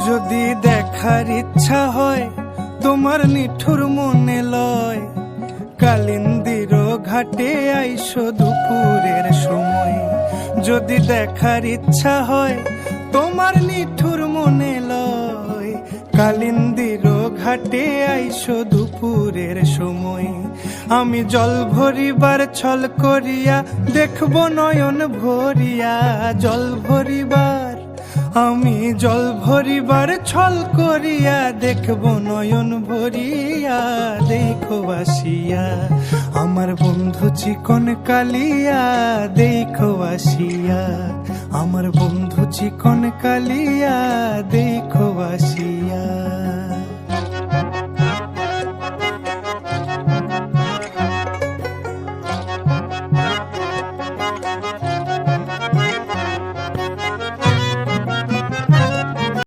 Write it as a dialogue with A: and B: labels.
A: যদি দেখার ইচ্ছা হয় তোমার নিঠুর মনে লয়, কালিন্দির ঘাটে আইসো দুপুরের সময়। যদি দেখার ইচ্ছা হয় তোমার নিঠুর মনে লয়, কালিন্দির ঘাটে আইসো দুপুরের সময়। আমি জল ভরিবার ছল করিয়া দেখব নয়ন ভরিয়া, জল ভরিবার আমি জল ভরিবার ছল করিয়া দেখব নয়ন ভরিয়া। দেখো আসিয়া আমার বন্ধু চিকন কালিয়া, দেখো আসিয়া আমার বন্ধু চিকন কালিয়া।